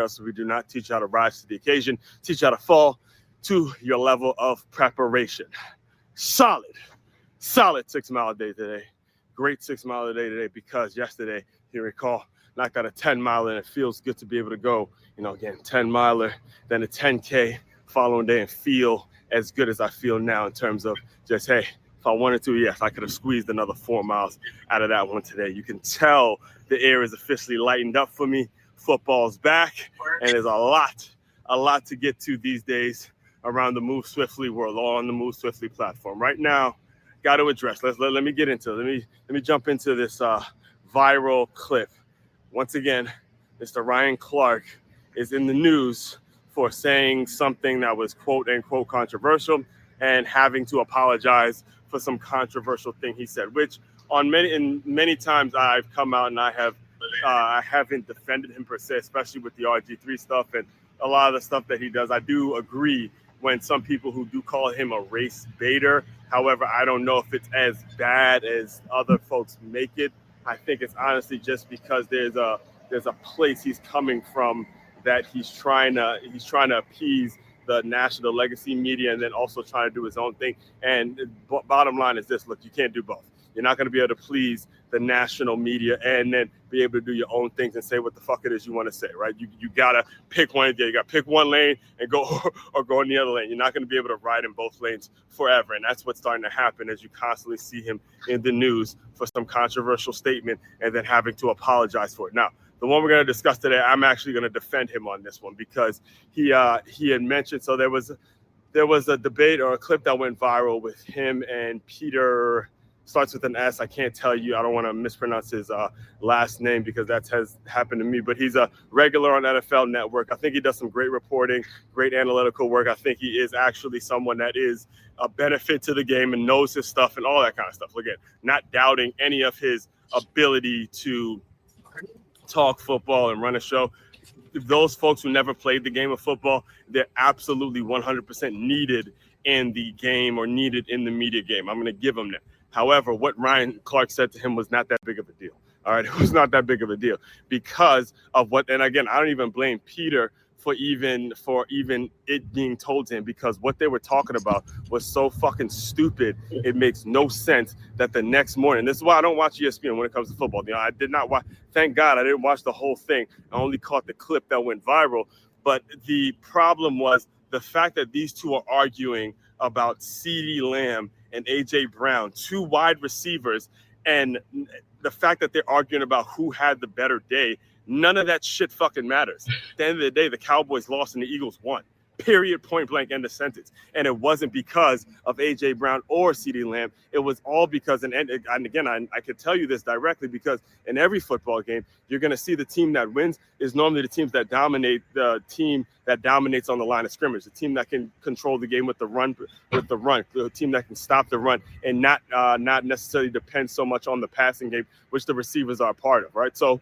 us. We do not teach you how to rise to the occasion, teach you how to fall to your level of preparation. Solid 6 mile a day today. Great 6 mile a day today because yesterday, you recall, knocked out a 10 miler and it feels good to be able to go, again, 10 miler, then a 10K following day and feel as good as I feel now in terms of just, hey, if I wanted to, yes, I could have squeezed another 4 miles out of that one today. You can tell the air is officially lightened up for me. Football's back, and there's a lot to get to these days around the Move Swiftly world, all on the Move Swiftly platform. Right now, got to address. Let me get into it. Let me jump into this viral clip. Once again, Mr. Ryan Clark is in the news for saying something that was quote unquote controversial and having to apologize for some controversial thing he said, which many times I've come out and I haven't defended him per se, especially with the RG3 stuff and a lot of the stuff that he does. I do agree when some people who do call him a race baiter. However, I don't know if it's as bad as other folks make it. I think it's honestly just because there's a place he's coming from that he's trying to appease the national legacy media and then also trying to do his own thing. And bottom line is this: look, you can't do both. You're not going to be able to please the national media and then be able to do your own things and say what the fuck it is you want to say, right? You gotta pick one. You gotta pick one lane and go or go in the other lane. You're not going to be able to ride in both lanes forever, and that's what's starting to happen as you constantly see him in the news for some controversial statement and then having to apologize for it. Now, the one we're going to discuss today, I'm actually going to defend him on this one because he had mentioned. So there was a debate or a clip that went viral with him and Peter. Starts with an S. I can't tell you. I don't want to mispronounce his last name because that has happened to me. But he's a regular on NFL Network. I think he does some great reporting, great analytical work. I think he is actually someone that is a benefit to the game and knows his stuff and all that kind of stuff. Again, not doubting any of his ability to talk football and run a show. Those folks who never played the game of football, they're absolutely 100% needed in the game or needed in the media game. I'm going to give them that. However, what Ryan Clark said to him was not that big of a deal. All right, it was not that big of a deal because of what. And again, I don't even blame Peter for even it being told to him because what they were talking about was so fucking stupid. It makes no sense that the next morning. This is why I don't watch ESPN when it comes to football. I did not watch. Thank God I didn't watch the whole thing. I only caught the clip that went viral. But the problem was the fact that these two are arguing about CeeDee Lamb and A.J. Brown, two wide receivers, and the fact that they're arguing about who had the better day, none of that shit fucking matters. At the end of the day, the Cowboys lost and the Eagles won. Period, point blank, end of sentence. And it wasn't because of A.J. Brown or CeeDee Lamb. It was all because, and again, I could tell you this directly because in every football game, you're going to see the team that wins is normally the teams that dominate, the team that dominates on the line of scrimmage, the team that can control the game with the run, the team that can stop the run and not necessarily depend so much on the passing game, which the receivers are a part of, right? So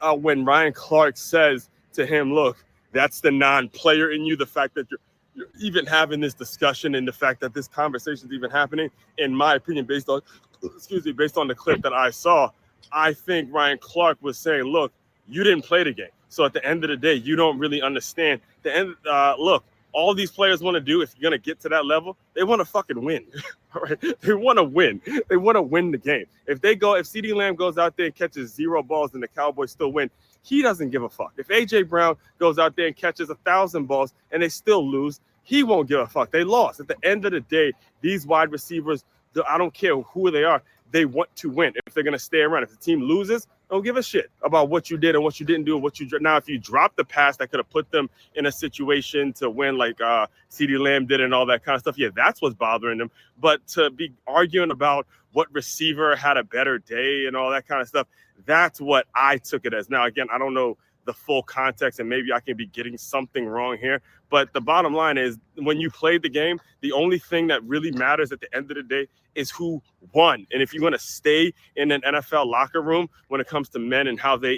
when Ryan Clark says to him, look, that's the non-player in you, the fact that you're even having this discussion and the fact that this conversation is even happening, in my opinion, based on the clip that I saw, I think Ryan Clark was saying, look, you didn't play the game. So at the end of the day, you don't really understand. Look, all these players want to do, if you're going to get to that level, they want to fucking win. All right? They want to win. They want to win the game. If CeeDee Lamb goes out there and catches 0 balls and the Cowboys still win, he doesn't give a fuck. If A.J. Brown goes out there and catches 1,000 balls and they still lose, he won't give a fuck. They lost. At the end of the day, these wide receivers, I don't care who they are, they want to win. If they're going to stay around. If the team loses, don't give a shit about what you did and what you didn't do and what you did. Now, if you drop the pass that could have put them in a situation to win like CeeDee Lamb did and all that kind of stuff, yeah, that's what's bothering them. But to be arguing about what receiver had a better day and all that kind of stuff, that's what I took it as. Now, again, I don't know the full context and maybe I can be getting something wrong here. But the bottom line is when you played the game, the only thing that really matters at the end of the day is who won. And if you want to stay in an NFL locker room when it comes to men and how they,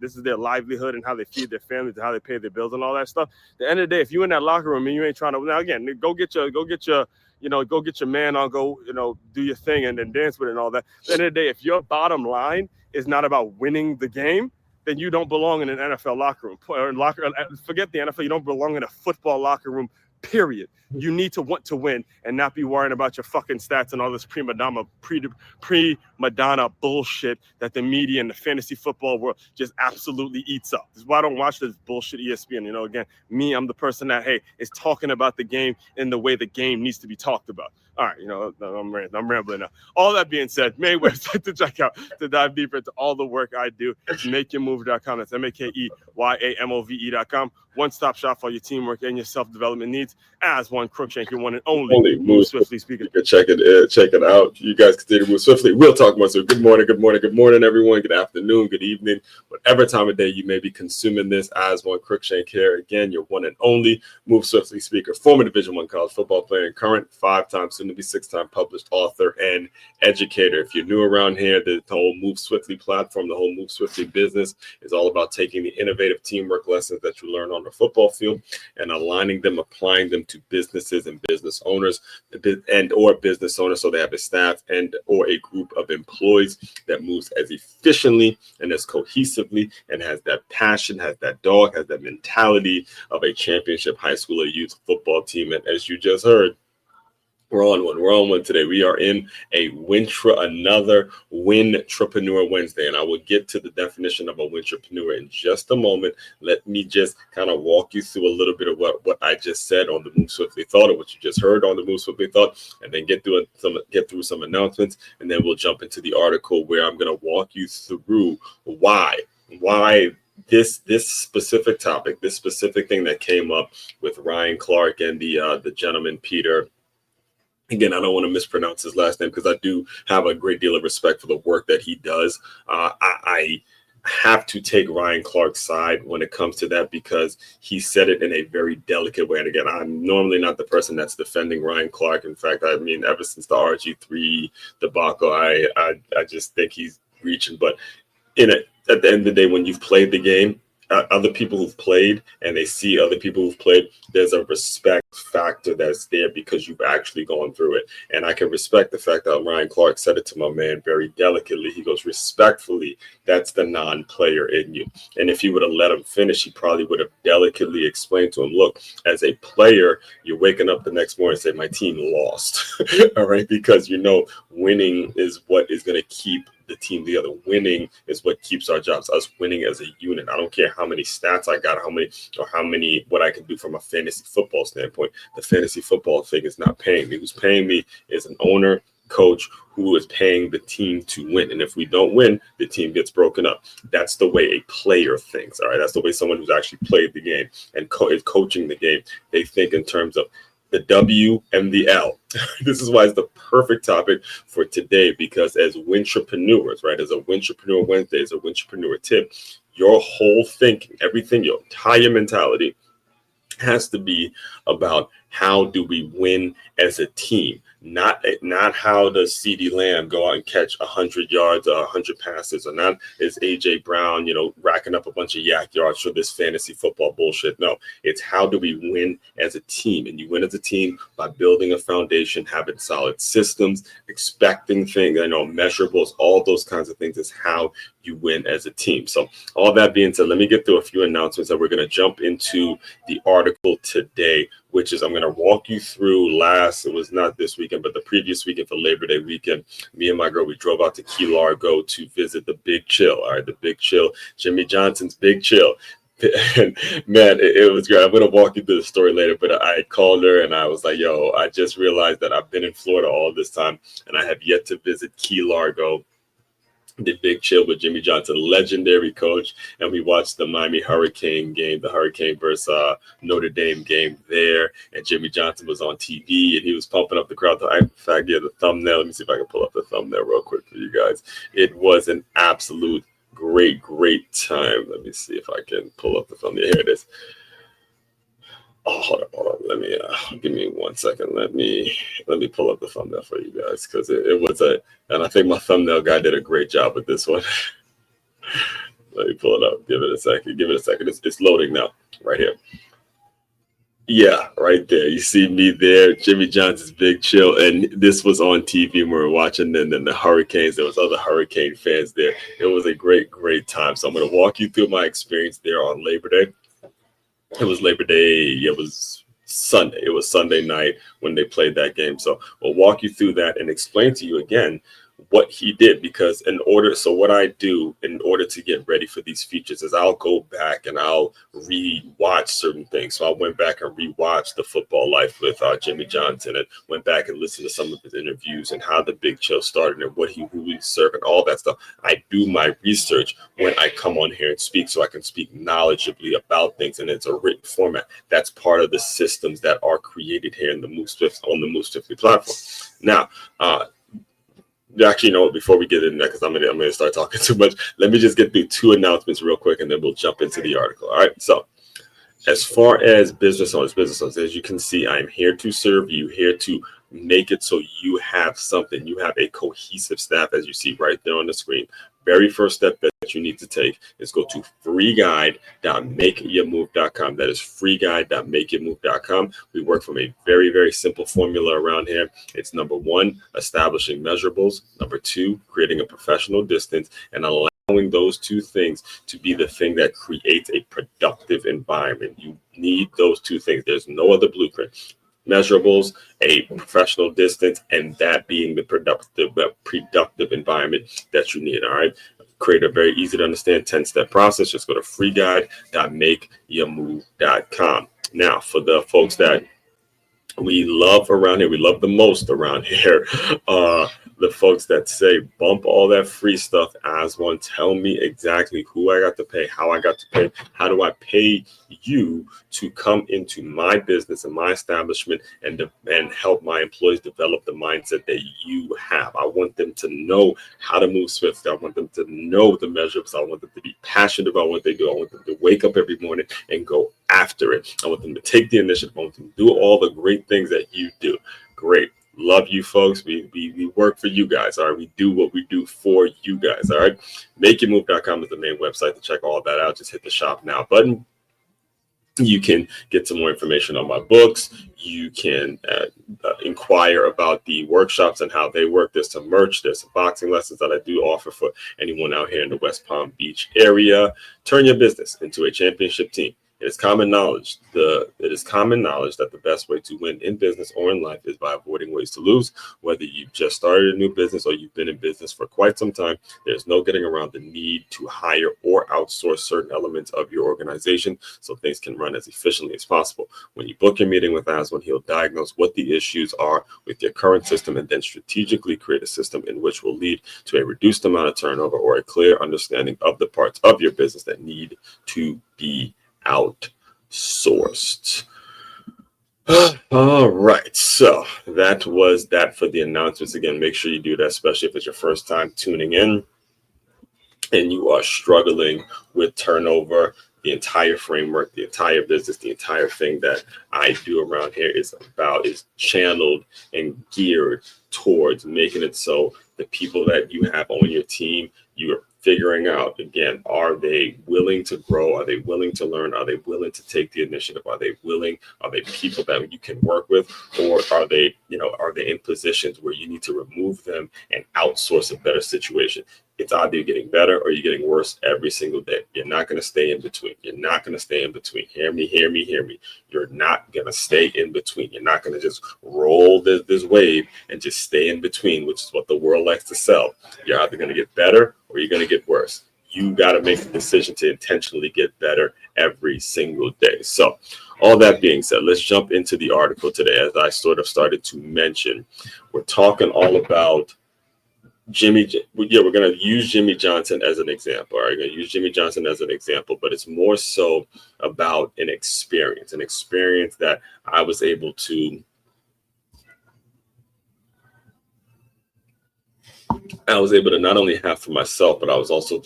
this is their livelihood and how they feed their families and how they pay their bills and all that stuff. At the end of the day, if you're in that locker room and you ain't trying to, now again, go get your man on, go, do your thing and then dance with it and all that. At the end of the day, if your bottom line is not about winning the game, then you don't belong in an NFL locker room. Forget the NFL. You don't belong in a football locker room, period. You need to want to win and not be worrying about your fucking stats and all this prima donna bullshit that the media and the fantasy football world just absolutely eats up. This is why I don't watch this bullshit ESPN. You know, again, I'm the person that, hey, is talking about the game in the way the game needs to be talked about. All right, you know, I'm rambling now. All that being said, main website to check out to dive deeper into all the work I do, makeyourmove.com. That's MakeYamove.com. One-stop shop for your teamwork and your self-development needs. As one Crookshank, your one and only Move Swiftly speaker. Check it out. You guys continue to move swiftly. We'll talk more. So good morning, everyone. Good afternoon, good evening, whatever time of day you may be consuming this. As one Crookshank here again, your one and only Move Swiftly speaker, former Division I college football player, and current 5-time, soon to be 6-time published author and educator. If you're new around here, the whole Move Swiftly platform, the whole Move Swiftly business is all about taking the innovative teamwork lessons that you learn on the football field and aligning them, applying them to businesses and business owners or business owners, so they have a staff and or a group of employees that moves as efficiently and as cohesively and has that passion, has that dog, has that mentality of a championship high school or youth football team. And as you just heard, we're on one today. We are in another Win-Trapreneur Wednesday, and I will get to the definition of a Win-Trapreneur in just a moment. Let me just kind of walk you through a little bit of what I just said on the Move Swiftly Thought, or what you just heard on the Move Swiftly Thought, and then get through some announcements, and then we'll jump into the article where I'm going to walk you through why this specific topic, this specific thing that came up with Ryan Clark and the gentleman Peter. Again, I don't want to mispronounce his last name because I do have a great deal of respect for the work that he does. I have to take Ryan Clark's side when it comes to that because he said it in a very delicate way. And again, I'm normally not the person that's defending Ryan Clark. In fact, I mean, ever since the RG3 debacle, I just think he's reaching. But at the end of the day, when you've played the game, other people who've played and they see other people who've played, there's a respect factor that's there because you've actually gone through it. And I can respect the fact that Ryan Clark said it to my man very delicately. He goes, respectfully, that's the non-player in you. And if he would have let him finish, he probably would have delicately explained to him, look, as a player, you're waking up the next morning and say, my team lost. All right, because you know winning is what is going to keep the team together. Winning is what keeps our jobs, us winning as a unit. I don't care how many stats I got, what I can do from a fantasy football standpoint. The fantasy football thing is not paying me. Who's paying me is an owner, coach, who is paying the team to win. And if we don't win, the team gets broken up. That's the way a player thinks. All right. That's the way someone who's actually played the game and is coaching the game. They think in terms of the W and the L. This is why it's the perfect topic for today, because as Win-Trapreneurs, right, as a Win-Trapreneur Wednesday, as a Win-Trapreneur tip, your whole thinking, everything, your entire mentality has to be about how do we win as a team, not how does CeeDee Lamb go out and catch 100 yards or 100 passes, or not is A.J. Brown, racking up a bunch of yak yards for this fantasy football bullshit. No, it's how do we win as a team. And you win as a team by building a foundation, having solid systems, expecting things, measurables, all those kinds of things is how you win as a team. So all that being said, let me get through a few announcements, and we're going to jump into the article today, which is I'm going to walk you through it was not this weekend, but the previous weekend for Labor Day weekend. Me and my girl, we drove out to Key Largo to visit the Big Chill. All right, the Big Chill, Jimmy Johnson's Big Chill. And man, it was great. I'm going to walk you through the story later, but I called her and I was like, yo, I just realized that I've been in Florida all this time and I have yet to visit Key Largo, the Big Chill with Jimmy Johnson, legendary coach. And we watched the Miami Hurricane game, the Hurricane versus Notre Dame game there. And Jimmy Johnson was on TV and he was pumping up the crowd. In fact, the thumbnail. Let me see if I can pull up the thumbnail real quick for you guys. It was an absolute great time. Let me see if I can pull up the thumbnail. Here it is. Oh, hold on. Let me give me 1 second. Let me pull up the thumbnail for you guys, because it was and I think my thumbnail guy did a great job with this one. Let me pull it up. Give it a second. It's loading now, right here. Yeah, right there. You see me there, Jimmy Johnson's Big Chill, and this was on TV when we were watching. And then the Hurricanes, there was other Hurricane fans there. It was a great, great time. So I'm going to walk you through my experience there on Labor Day. It was Labor Day. It was Sunday. It was Sunday night when they played that game. So we'll walk you through that and explain to you again what he did, because what I do in order to get ready for these features is I'll go back and I'll re-watch certain things. So I went back and re-watched The Football Life with Jimmy Johnson, and went back and listened to some of his interviews and how the Big Chill started and who he served and all that stuff. I do my research when I come on here and speak, so I can speak knowledgeably about things, and it's a written format. That's part of the systems that are created here in the Move Swiftly on the Move Swiftly platform. Now, actually, you know what? Before we get in there, because I'm gonna start talking too much, let me just get through 2 announcements real quick, and then we'll jump into the article. All right. So, as far as business owners, as you can see, I'm here to serve you, here to make it so you have something. You have a cohesive staff, as you see right there on the screen. Very first step that you need to take is go to freeguide.makeyourmove.com. That is freeguide.makeyourmove.com. We work from a very, very simple formula around here. It's number 1, establishing measurables. Number 2, creating a professional distance, and allowing those 2 things to be the thing that creates a productive environment. You need those 2 things. There's no other blueprint. Measurables, a professional distance, and that being the productive environment that you need. All right. Create a very easy to understand 10-step process. Just go to freeguide.makeyourmove.com. Now, for the folks that we love around here, we love the most around here, the folks that say, bump all that free stuff as one. Tell me exactly who I got to pay, how I got to pay, how do I pay you to come into my business and my establishment and help my employees develop the mindset that you have. I want them to know how to move swiftly. I want them to know the measures. I want them to be passionate about what they do. I want them to wake up every morning and go after it. I want them to take the initiative. I want them to do all the great things that you do. Great. Love you folks. We work for you guys. All right. We do what we do for you guys. All right. MakeYourMove.com is the main website to check all that out. Just hit the shop now button. You can get some more information on my books. You can inquire about the workshops and how they work. There's some merch. There's some boxing lessons that I do offer for anyone out here in the West Palm Beach area. Turn your business into a championship team. It is common knowledge. That the best way to win in business or in life is by avoiding ways to lose. Whether you've just started a new business or you've been in business for quite some time, there's no getting around the need to hire or outsource certain elements of your organization so things can run as efficiently as possible. When you book your meeting with Aswin, he'll diagnose what the issues are with your current system and then strategically create a system in which will lead to a reduced amount of turnover or a clear understanding of the parts of your business that need to be outsourced. All right, so that was that for the announcements. Again, make sure you do that, especially if it's your first time tuning in and you are struggling with turnover. The entire framework, the entire business, the entire thing that I do around here is channeled and geared towards making it so the people that you have on your team, you're figuring out, again, are they willing to grow? Are they willing to learn? Are they willing to take the initiative? Are they people that you can work with? Or are they in positions where you need to remove them and outsource a better situation? It's either you're getting better or you're getting worse every single day. You're not going to stay in between. You're not going to stay in between. Hear me, hear me, hear me. You're not going to stay in between. You're not going to just roll this wave and just stay in between, which is what the world likes to sell. You're either going to get better or you're going to get worse. You got to make the decision to intentionally get better every single day. So all that being said, let's jump into the article today. As I sort of started to mention, we're talking all about we're going to use Jimmy Johnson as an example. All right, we're going to use Jimmy Johnson as an example, but it's more so about an experience that I was able to not only have for myself, but I was also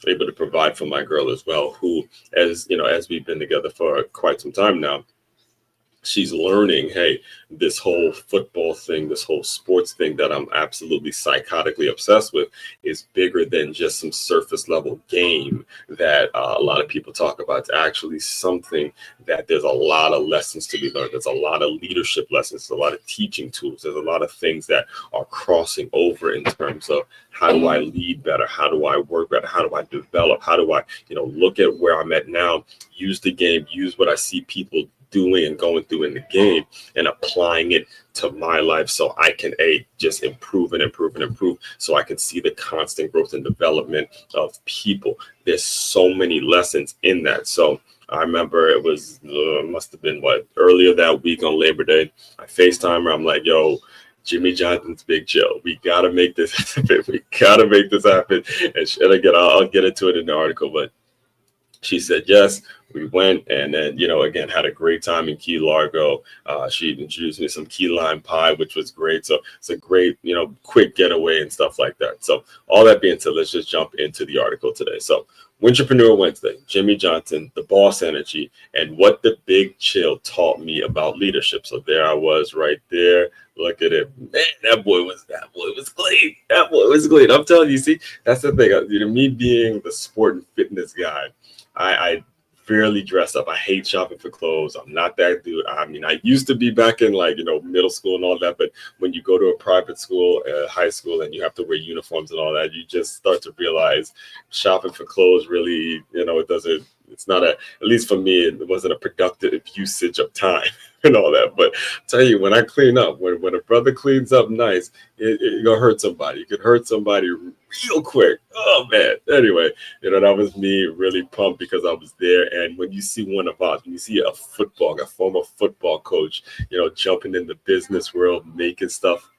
able to provide for my girl as well, who, as we've been together for quite some time now, she's learning, hey, this whole football thing, this whole sports thing that I'm absolutely psychotically obsessed with is bigger than just some surface level game that a lot of people talk about. It's actually something that there's a lot of lessons to be learned. There's a lot of leadership lessons, there's a lot of teaching tools. There's a lot of things that are crossing over in terms of how do I lead better? How do I work better? How do I develop? How do I, look at where I'm at now, use the game, use what I see people doing and going through in the game and applying it to my life so I can just improve and improve and improve, so I can see the constant growth and development of people. There's so many lessons in that. So I remember it was must have been earlier that week on Labor Day. I FaceTime her. I'm like, yo, Jimmy Johnson's Big Chill. We gotta make this happen. We gotta make this happen. And again, I'll get into it in the article, but she said yes. We went, and then, again, had a great time in Key Largo. She introduced me some key lime pie, which was great. So it's a great, quick getaway and stuff like that. So all that being said, let's just jump into the article today. So Win-Trapreneur Wednesday, Jimmy Johnson, the boss energy, and what the Big Chill taught me about leadership. So there I was right there. Look at it. Man, that boy was clean. That boy was clean. I'm telling you, see, that's the thing. Me being the sport and fitness guy, I rarely dress up. I hate shopping for clothes. I'm not that dude. I mean, I used to be back in middle school and all that, but when you go to a private school, high school, and you have to wear uniforms and all that, you just start to realize shopping for clothes really, it's not at least for me, it wasn't a productive usage of time and all that. But I'll tell you, when I clean up, when a brother cleans up nice, it gonna hurt somebody. You could hurt somebody real quick. Oh man. Anyway, that was me really pumped because I was there. And when you see one of us, when you see a former football coach, jumping in the business world, making stuff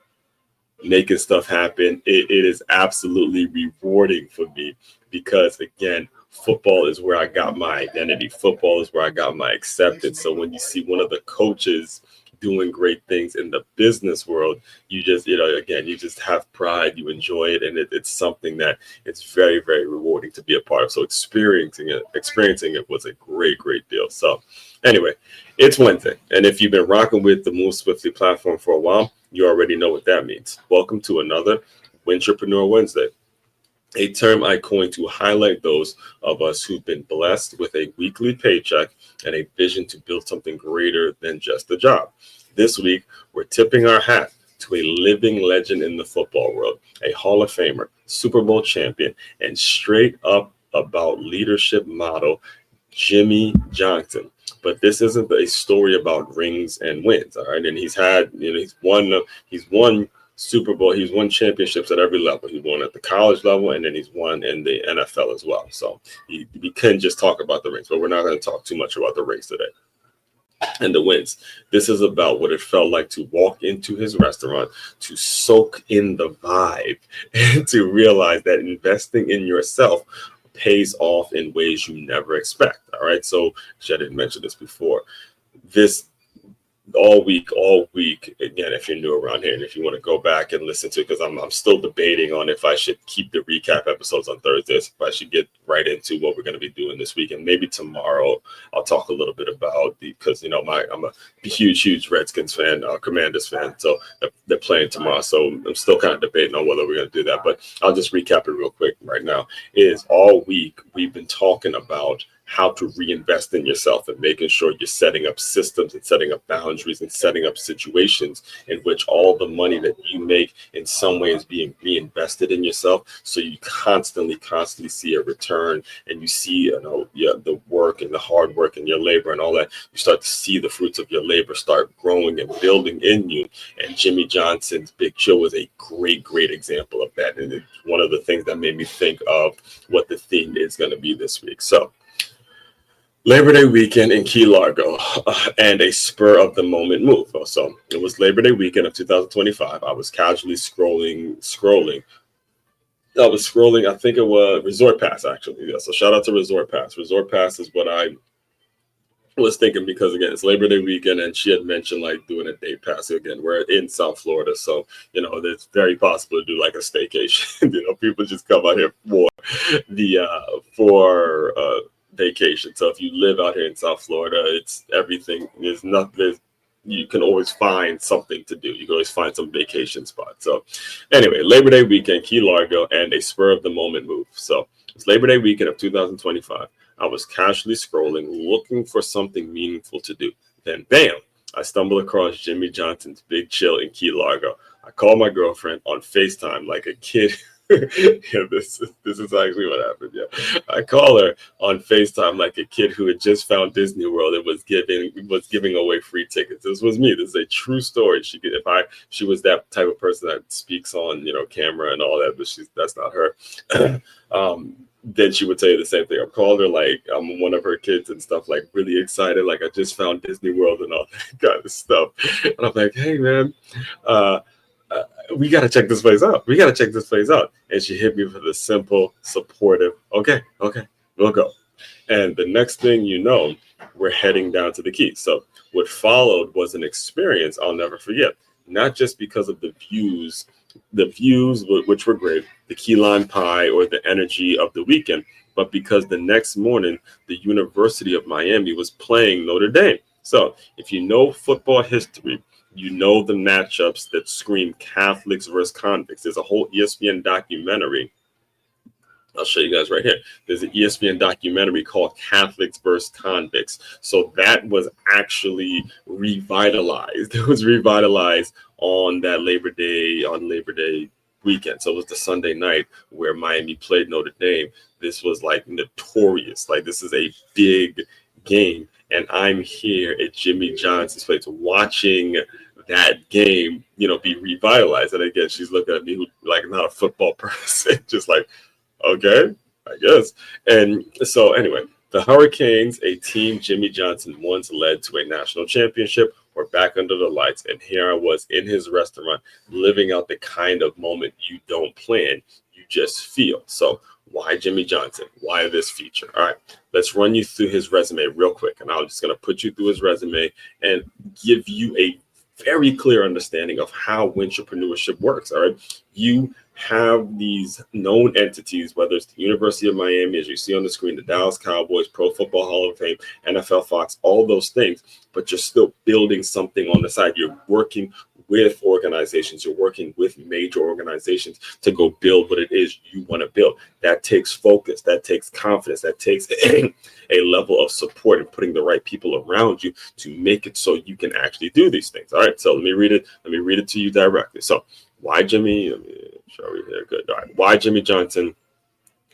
happen, it is absolutely rewarding for me because, again, football is where I got my identity. Football is where I got my acceptance. So when you see one of the coaches doing great things in the business world, you just, you just have pride, you enjoy it. And it's something that it's very, very rewarding to be a part of. So experiencing it was a great, great deal. So anyway, it's Wednesday. And if you've been rocking with the Move Swiftly platform for a while, you already know what that means. Welcome to another Win-Trapreneur Wednesday, a term I coined to highlight those of us who've been blessed with a weekly paycheck and a vision to build something greater than just a job. This week, we're tipping our hat to a living legend in the football world, a Hall of Famer, Super Bowl champion, and straight up about leadership model, Jimmy Johnson. But this isn't a story about rings and wins, all right? And he's had, he's won Super Bowl, he's won championships at every level. He won at the college level, and then he's won in the NFL as well. So we can just talk about the rings, but we're not going to talk too much about the rings today and the wins. This is about what it felt like to walk into his restaurant, to soak in the vibe, and to realize that investing in yourself pays off in ways you never expect. All right. So I didn't mention this before. This all week, again, if you're new around here and if you want to go back and listen to it, because I'm still debating on if I should keep the recap episodes on Thursdays, if I should get right into what we're going to be doing this week. And maybe tomorrow I'll talk a little bit about because, I'm a huge Redskins fan, Commanders fan. So they're playing tomorrow. So I'm still kind of debating on whether we're going to do that. But I'll just recap it real quick right now. Is all week we've been talking about how to reinvest in yourself and making sure you're setting up systems and setting up boundaries and setting up situations in which all the money that you make in some way is being reinvested in yourself. So you constantly see a return, and you see, the work and the hard work and your labor and all that. You start to see the fruits of your labor start growing and building in you. And Jimmy Johnson's Big Chill was a great example of that. And it's one of the things that made me think of what the theme is going to be this week. So Labor Day weekend in Key Largo and a spur of the moment move. So it was Labor Day weekend of 2025. I was casually scrolling. I was scrolling. I think it was Resort Pass, actually. Yeah, so shout out to Resort Pass. Resort Pass is what I was thinking because, again, it's Labor Day weekend, and she had mentioned doing a day pass. Again, we're in South Florida, so it's very possible to do a staycation. People just come out here for vacation. So if you live out here in South Florida, it's everything. There's you can always find something to do. You can always find some vacation spot. So anyway, Labor Day weekend, Key Largo, and a spur of the moment move. So it's Labor Day weekend of 2025. I was casually scrolling, looking for something meaningful to do. Then bam, I stumbled across Jimmy Johnson's Big Chill in Key Largo. I called my girlfriend on FaceTime like a kid. Yeah, this is actually what happened. Yeah, I call her on FaceTime like a kid who had just found Disney World and was giving away free tickets. This was me. This is a true story. She was that type of person that speaks on camera and all that, but that's not her. Then she would tell you the same thing. I called her like I'm one of her kids and stuff, like really excited, like I just found Disney World and all that kind of stuff. And I'm like, hey man, we got to check this place out. And she hit me for the simple, supportive, okay, we'll go. And the next thing you know, we're heading down to the Key. So what followed was an experience I'll never forget. Not just because of the views which were great, the key lime pie or the energy of the weekend, but because the next morning, the University of Miami was playing Notre Dame. So if you know football history, you know the matchups that scream Catholics versus convicts. There's a whole ESPN documentary. I'll show you guys right here. There's an ESPN documentary called Catholics versus Convicts. So that was actually revitalized. It was revitalized on Labor Day weekend. So it was the Sunday night where Miami played Notre Dame. This was like notorious. Like this is a big game. And I'm here at Jimmy Johnson's place watching that game, be revitalized. And again, she's looking at me who like not a football person, just like, okay, I guess. And so anyway, the Hurricanes, a team Jimmy Johnson once led to a national championship, were back under the lights. And here I was in his restaurant, living out the kind of moment you don't plan, you just feel. So why Jimmy Johnson? Why this feature? All right, let's run you through his resume real quick. And I'm just going to put you through his resume and give you a very clear understanding of how Win-Trapreneurship works. All right, you have these known entities, whether it's the University of Miami, as you see on the screen, the Dallas Cowboys, Pro Football Hall of Fame, NFL Fox, all those things, but you're still building something on the side. You're working with organizations, you're working with major organizations to go build what it is you want to build. That takes focus, that takes confidence, that takes a level of support and putting the right people around you to make it so you can actually do these things. All right, so let me read it to you directly. So why Jimmy? Show you here. Good. All right. Why Jimmy Johnson?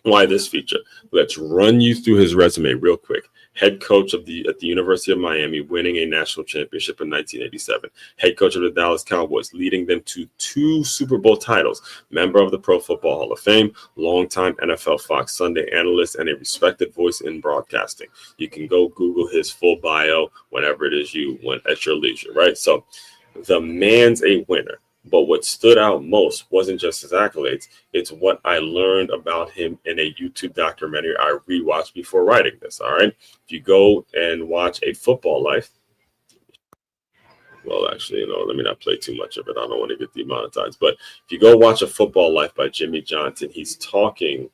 Why this feature? Let's run you through his resume real quick. Head coach at the University of Miami, winning a national championship in 1987. Head coach of the Dallas Cowboys, leading them to 2 Super Bowl titles. Member of the Pro Football Hall of Fame, longtime NFL Fox Sunday analyst, and a respected voice in broadcasting. You can go Google his full bio whenever it is you want at your leisure, right? So the man's a winner. But what stood out most wasn't just his accolades. It's what I learned about him in a YouTube documentary I rewatched before writing this, all right? If you go and watch A Football Life, well, actually, let me not play too much of it. I don't want to get demonetized. But if you go watch A Football Life by Jimmy Johnson, he was talking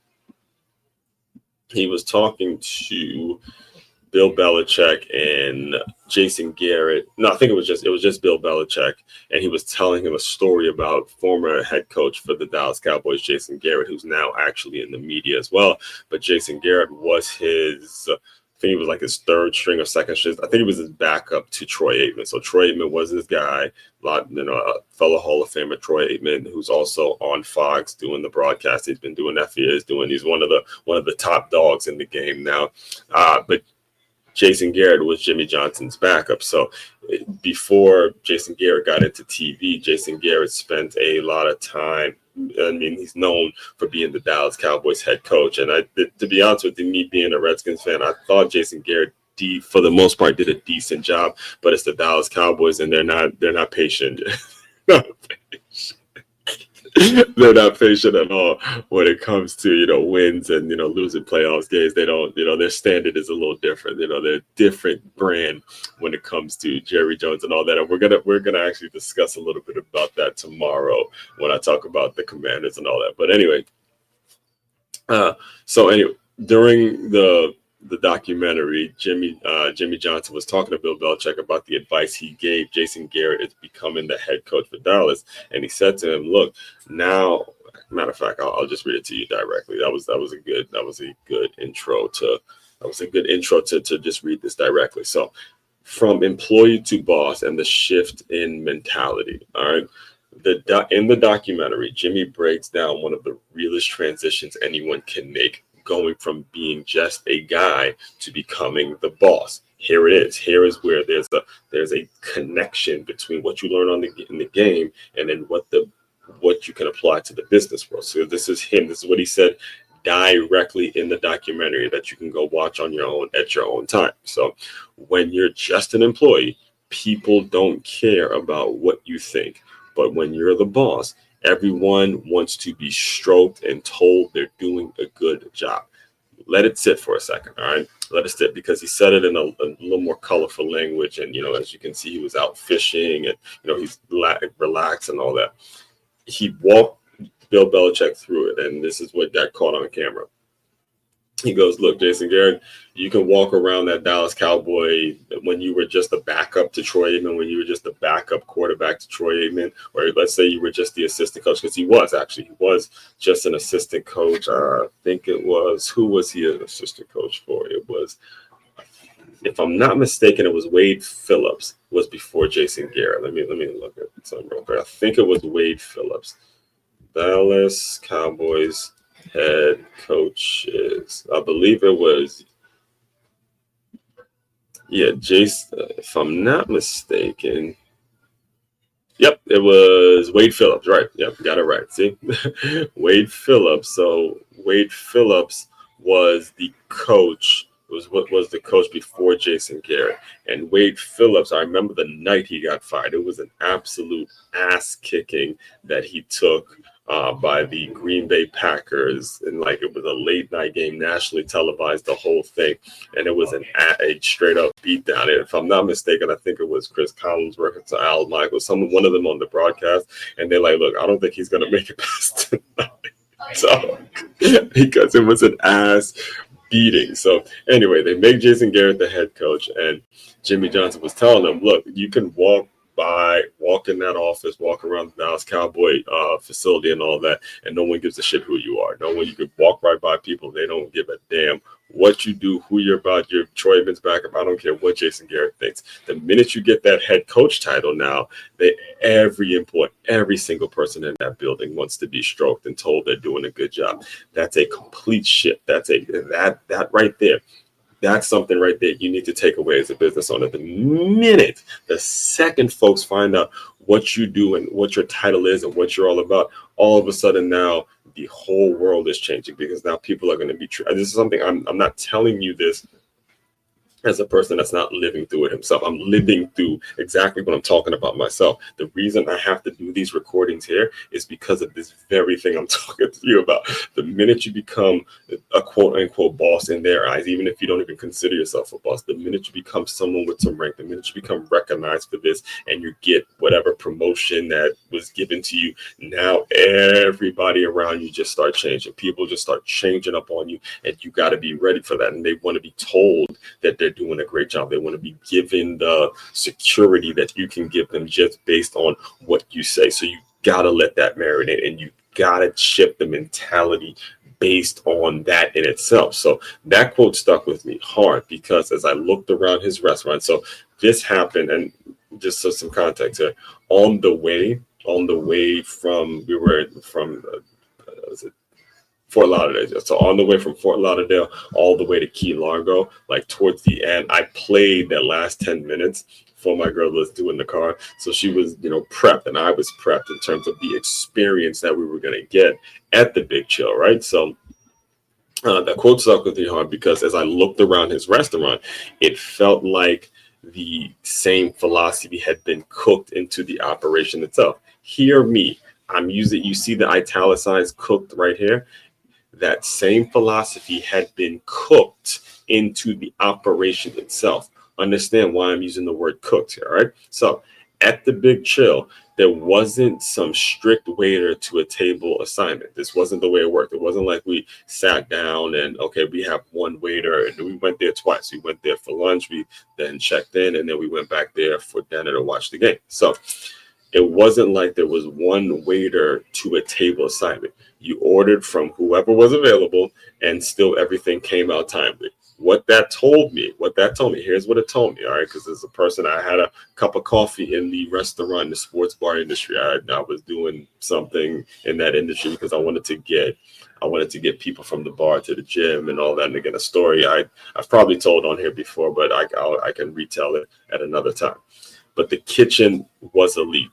to Bill Belichick and Jason Garrett. No, I think it was just Bill Belichick, and he was telling him a story about former head coach for the Dallas Cowboys, Jason Garrett, who's now actually in the media as well. But Jason Garrett was I think he was like his third string or second string. I think he was his backup to Troy Aikman. So Troy Aikman was his guy, a fellow Hall of Famer, Troy Aikman, who's also on Fox doing the broadcast. He's been doing that for years. He's one of the top dogs in the game now. But Jason Garrett was Jimmy Johnson's backup. So before Jason Garrett got into TV, Jason Garrett spent a lot of time. I mean, he's known for being the Dallas Cowboys head coach. And to be honest with you, me being a Redskins fan, I thought Jason Garrett, for the most part, did a decent job. But it's the Dallas Cowboys, and they're not patient. They're not patient at all when it comes to wins and losing playoffs games. They don't their standard is a little different. They're a different brand when it comes to Jerry Jones and all that. And we're gonna actually discuss a little bit about that tomorrow when I talk about the Commanders and all that. But anyway, during the the documentary, Jimmy Johnson was talking to Bill Belichick about the advice he gave Jason Garrett as becoming the head coach for Dallas, and he said to him, "Look, now, matter of fact, I'll just read it to you directly. That was a good intro to just read this directly. So, from employee to boss and the shift in mentality. All right." In the documentary, Jimmy breaks down one of the realest transitions anyone can make, going from being just a guy to becoming the boss. Here it is. Here is where there's a connection between what you learn in the game and then what you can apply to the business world. So this is him. This is what he said directly in the documentary that you can go watch on your own at your own time. So when you're just an employee, people don't care about what you think. But when you're the boss, everyone wants to be stroked and told they're doing a good job. Let it sit for a second, all right? Let it sit, because he said it in a little more colorful language. And, as you can see, he was out fishing and, he's relaxed and all that. He walked Bill Belichick through it, and this is what got caught on camera. He goes, "Look, Jason Garrett, you can walk around that Dallas Cowboy when you were just a backup to Troy Aikman, when you were just a backup quarterback to Troy Aikman, or let's say you were just the assistant coach," because he was just an assistant coach. I think who was he an assistant coach for? It was, if I'm not mistaken, it was Wade Phillips was before Jason Garrett. Let me look at something real quick. I think it was Wade Phillips. Dallas Cowboys head coaches. I believe it was, Jason, if I'm not mistaken. Yep, it was Wade Phillips, right? Yep, got it right. See? Wade Phillips. So Wade Phillips was the coach, was the coach before Jason Garrett. And Wade Phillips, I remember the night he got fired. It was an absolute ass kicking that he took by the Green Bay Packers, and it was a late night game, nationally televised, the whole thing, and it was a straight up beatdown. And if I'm not mistaken, I think it was Chris Collins working to Al Michaels, one of them on the broadcast, and they're like, "Look, I don't think he's gonna make it past tonight." So because it was an ass beating. So anyway, they make Jason Garrett the head coach, and Jimmy Johnson was telling them, "Look, you can walk in that office, walk around the Dallas Cowboy facility and all that, and no one gives a shit who you are. No one, you could walk right by people. They don't give a damn what you do, who you're about, your Troy Aikman's backup. I don't care what Jason Garrett thinks. The minute you get that head coach title now, every single person in that building wants to be stroked and told they're doing a good job." That's a complete shift. That right there. That's something right there you need to take away as a business owner. The second folks find out what you do and what your title is and what you're all about, all of a sudden now the whole world is changing, because now people are going to be this is something I'm not telling you this as a person that's not living through it himself. I'm living through exactly what I'm talking about myself. The reason I have to do these recordings here is because of this very thing I'm talking to you about. The minute you become a quote unquote boss in their eyes, even if you don't even consider yourself a boss, the minute you become someone with some rank, the minute you become recognized for this and you get whatever promotion that was given to you, now everybody around you just start changing. People just start changing up on you, and you got to be ready for that. And they want to be told that they're doing a great job. They want to be given the security that you can give them just based on what you say. So you got to let that marinate, and you got to shift the mentality based on that in itself. So that quote stuck with me hard, because as I looked around his restaurant, so this happened, and just so some context here, on the way from, we were from, Fort Lauderdale. So on the way from Fort Lauderdale all the way to Key Largo, towards the end, I played that last 10 minutes for my girl was doing the car. So she was, prepped, and I was prepped in terms of the experience that we were going to get at the Big Chill, right? So that quote stuck with me hard, because as I looked around his restaurant, it felt like the same philosophy had been cooked into the operation itself. Hear me. You see the italicized cooked right here? That same philosophy had been cooked into the operation itself. Understand why I'm using the word cooked here, all right? So at the Big Chill, there wasn't some strict waiter to a table assignment. This wasn't the way it worked. It wasn't like we sat down and, okay, we have one waiter, and we went there twice. We went there for lunch, we then checked in, and then we went back there for dinner to watch the game. So it wasn't like there was one waiter to a table assignment. You ordered from whoever was available, and still everything came out timely. What that told me, here's what it told me, all right? Because as a person, I had a cup of coffee in the restaurant, the sports bar industry. I was doing something in that industry because I wanted to get people from the bar to the gym and all that. And again, a story I've probably told on here before, but I can retell it at another time. But the kitchen was elite.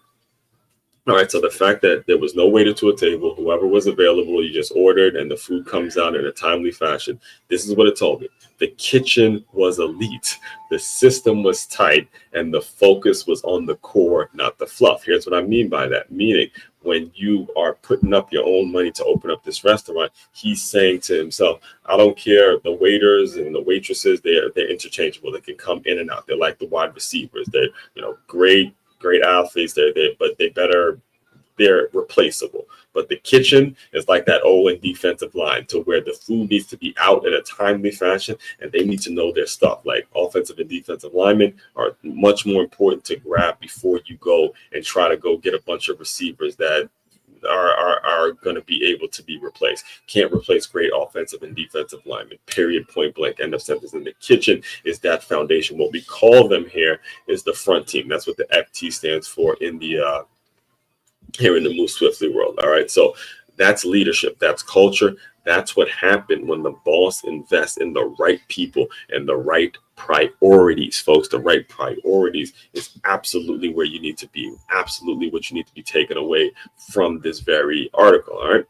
All right, so the fact that there was no waiter to a table, whoever was available, you just ordered and the food comes out in a timely fashion. This is what it told me. The kitchen was elite. The system was tight, and the focus was on the core, not the fluff. Here's what I mean by that. Meaning, when you are putting up your own money to open up this restaurant, he's saying to himself, I don't care. The waiters and the waitresses, they're interchangeable. They can come in and out. They're like the wide receivers. They're, great athletes. They're replaceable. But the kitchen is like that old defensive line, to where the food needs to be out in a timely fashion, and they need to know their stuff. Like offensive and defensive linemen are much more important to grab before you go and try to go get a bunch of receivers that are going to be able to be replaced. Can't replace great offensive and defensive linemen, period, point blank, end of sentence. And the kitchen is that foundation. What we call them here is the front team. That's what the FT stands for in the here in the Move Swiftly world. All right. So that's leadership. That's culture. That's what happened when the boss invests in the right people and the right priorities, folks. The right priorities is absolutely where you need to be. Absolutely what you need to be taken away from this very article. All right.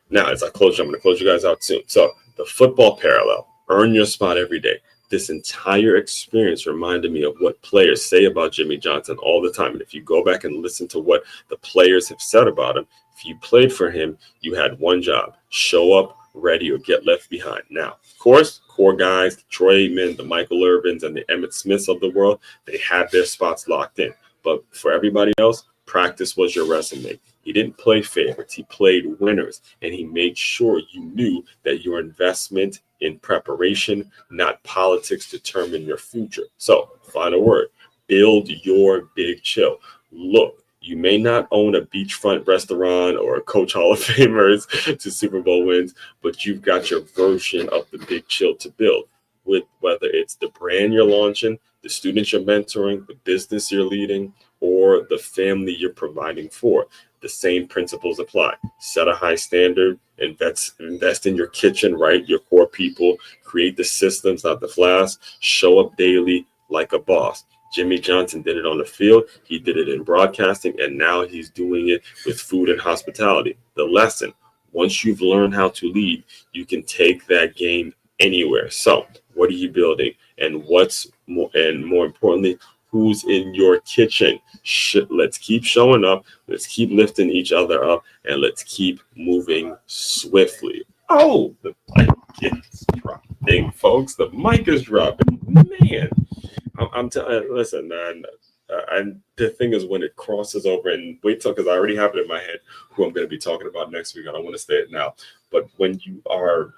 Now, as I close, I'm going to close you guys out soon. So the football parallel, earn your spot every day. This entire experience reminded me of what players say about Jimmy Johnson all the time. And if you go back and listen to what the players have said about him, if you played for him, you had one job: show up ready or get left behind. Now, of course, core guys, the Troy Aikman, the Michael Irvins, and the Emmitt Smiths of the world, they had their spots locked in. But for everybody else, practice was your resume. He didn't play favorites. He played winners, and he made sure you knew that your investment in preparation, not politics, determine your future. So, final word: build your big chill. Look, you may not own a beachfront restaurant or coach Hall of Famers to Super Bowl wins, but you've got your version of the big chill to build. With whether it's the brand you're launching, the students you're mentoring, the business you're leading, or the family you're providing for, the same principles apply. Set a high standard, invest in your kitchen, right? Your core people, create the systems, not the flash. Show up daily like a boss. Jimmy Johnson did it on the field. He did it in broadcasting, and now he's doing it with food and hospitality. The lesson: once you've learned how to lead, you can take that game anywhere. So what are you building? And more importantly, who's in your kitchen? Let's keep showing up. Let's keep lifting each other up, and let's keep moving swiftly. Oh, the mic is dropping, folks. The mic is dropping. Man, I'm telling you, listen, man. And the thing is, when it crosses over, and wait till, because I already have it in my head who I'm going to be talking about next week. I don't want to say it now, but when you are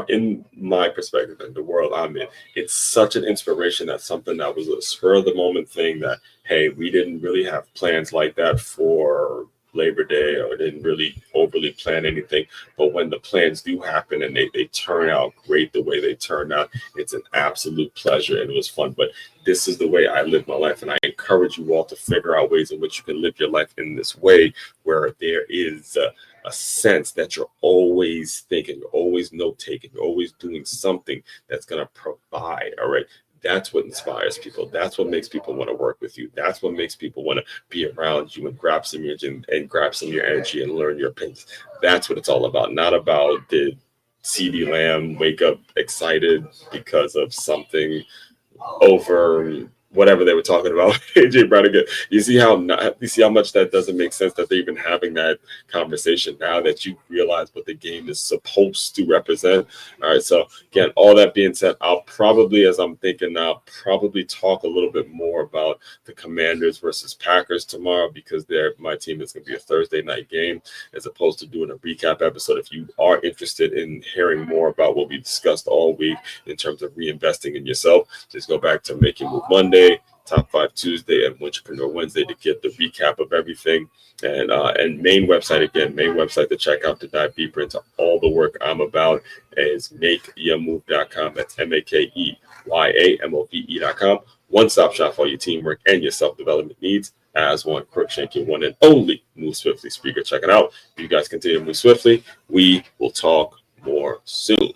in my perspective and the world I'm in, it's such an inspiration. That's something that was a spur of the moment thing that, hey, we didn't really have plans like that for Labor Day, or didn't really overly plan anything. But when the plans do happen and they turn out great the way they turn out, it's an absolute pleasure, and it was fun. But this is the way I live my life, and I encourage you all to figure out ways in which you can live your life in this way, where there is a sense that you're always thinking, you're always note-taking, you're always doing something that's going to provide. All right. That's what inspires people. That's what makes people want to work with you. That's what makes people want to be around you and grab some of your energy and learn your pace. That's what it's all about. Not about the CeeDee Lamb wake up excited because of something over whatever they were talking about. AJ Brown again. You see how much that doesn't make sense that they're even having that conversation now that you realize what the game is supposed to represent. All right. So again, all that being said, I'll probably, as I'm thinking now, probably talk a little bit more about the Commanders versus Packers tomorrow, because my team is going to be a Thursday night game, as opposed to doing a recap episode. If you are interested in hearing more about what we discussed all week in terms of reinvesting in yourself, just go back to Make Your Move Monday, Top 5 Tuesday, and Win-Trapreneur Wednesday to get the recap of everything. And main website to check out, to dive deeper into all the work I'm about, is makeyourmove.com. That's MAKEYAMOVE.com. One-stop shop for all your teamwork and your self-development needs. As one, Crookshank, your one and only Move Swiftly speaker. Check it out. If you guys continue to move swiftly, we will talk more soon.